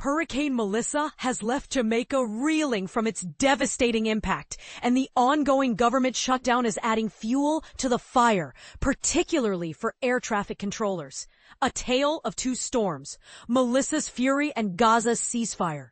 Hurricane Melissa has left Jamaica reeling from its devastating impact, and the ongoing government shutdown is adding fuel to the fire, particularly for air traffic controllers. A tale of two storms, Melissa's fury and Gaza's ceasefire.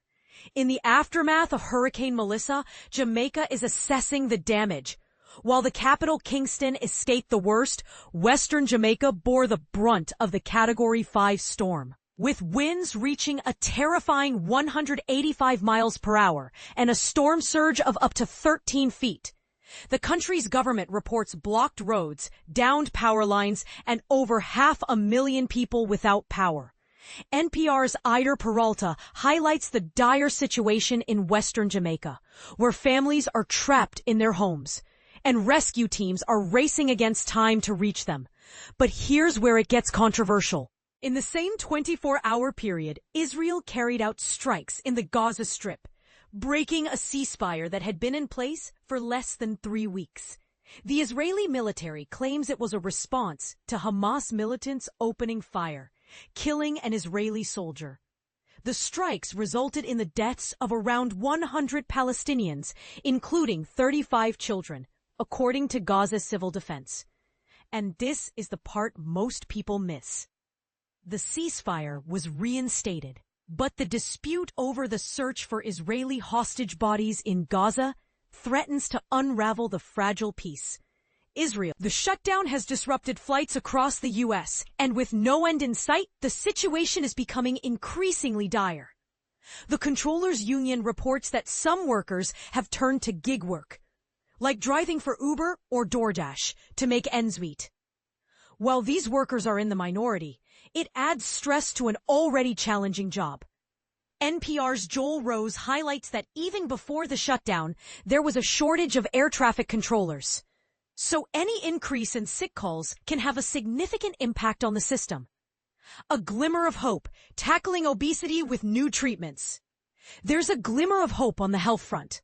In the aftermath of Hurricane Melissa, Jamaica is assessing the damage. While the capital, Kingston, escaped the worst, Western Jamaica bore the brunt of the Category 5 storm. With winds reaching a terrifying 185 miles per hour and a storm surge of up to 13 feet. The country's government reports blocked roads, downed power lines, and over 500,000 people without power. NPR's Ider Peralta highlights the dire situation in Western Jamaica, where families are trapped in their homes, and rescue teams are racing against time to reach them. But here's where it gets controversial. In the same 24-hour period, Israel carried out strikes in the Gaza Strip, breaking a ceasefire that had been in place for less than 3 weeks. The Israeli military claims it was a response to Hamas militants opening fire, killing an Israeli soldier. The strikes resulted in the deaths of around 100 Palestinians, including 35 children, according to Gaza's civil defense. And this is the part most people miss. The ceasefire was reinstated, but the dispute over the search for Israeli hostage bodies in Gaza threatens to unravel the fragile peace. The shutdown has disrupted flights across the U.S., and with no end in sight, the situation is becoming increasingly dire. The Controllers Union reports that some workers have turned to gig work, like driving for Uber or DoorDash, to make ends meet. While these workers are in the minority, it adds stress to an already challenging job. NPR's Joel Rose highlights that even before the shutdown, there was a shortage of air traffic controllers. So any increase in sick calls can have a significant impact on the system. A glimmer of hope, tackling obesity with new treatments. There's a glimmer of hope on the health front.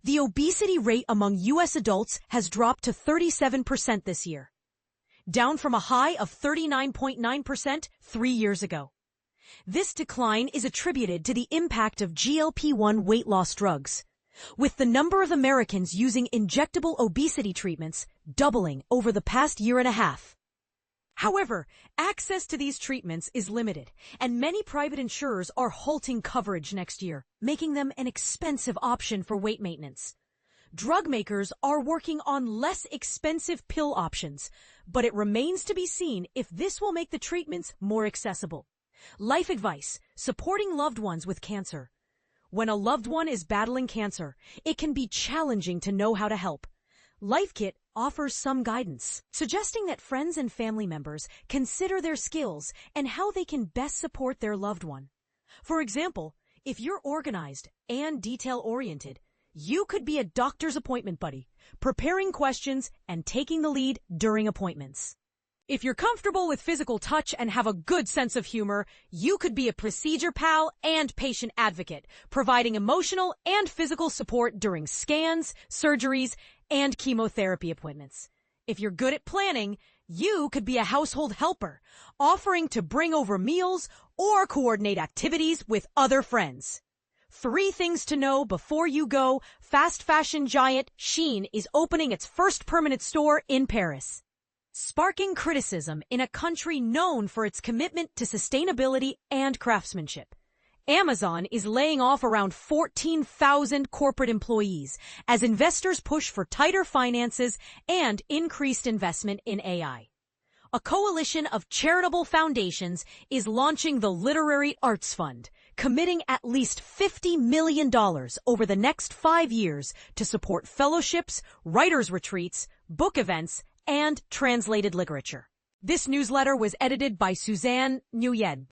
The obesity rate among U.S. adults has dropped to 37% this year, down from a high of 39.9% 3 years ago. This decline is attributed to the impact of GLP-1 weight loss drugs, with the number of Americans using injectable obesity treatments doubling over the past year and a half. However, access to these treatments is limited, and many private insurers are halting coverage next year, making them an expensive option for weight maintenance. Drug makers are working on less expensive pill options, but it remains to be seen if this will make the treatments more accessible. Life advice: supporting loved ones with cancer. When a loved one is battling cancer, it can be challenging to know how to help. LifeKit offers some guidance, suggesting that friends and family members consider their skills and how they can best support their loved one. For example, if you're organized and detail-oriented, you could be a doctor's appointment buddy, preparing questions and taking the lead during appointments. If you're comfortable with physical touch and have a good sense of humor, you could be a procedure pal and patient advocate, providing emotional and physical support during scans, surgeries, and chemotherapy appointments. If you're good at planning, you could be a household helper, offering to bring over meals or coordinate activities with other friends. 3 things to know before you go: fast fashion giant Shein is opening its first permanent store in Paris. Sparking criticism in a country known for its commitment to sustainability and craftsmanship. Amazon is laying off around 14,000 corporate employees as investors push for tighter finances and increased investment in AI. A coalition of charitable foundations is launching the Literary Arts Fund, committing at least $50 million over the next 5 years to support fellowships, writers' retreats, book events, and translated literature. This newsletter was edited by Suzanne Nguyen.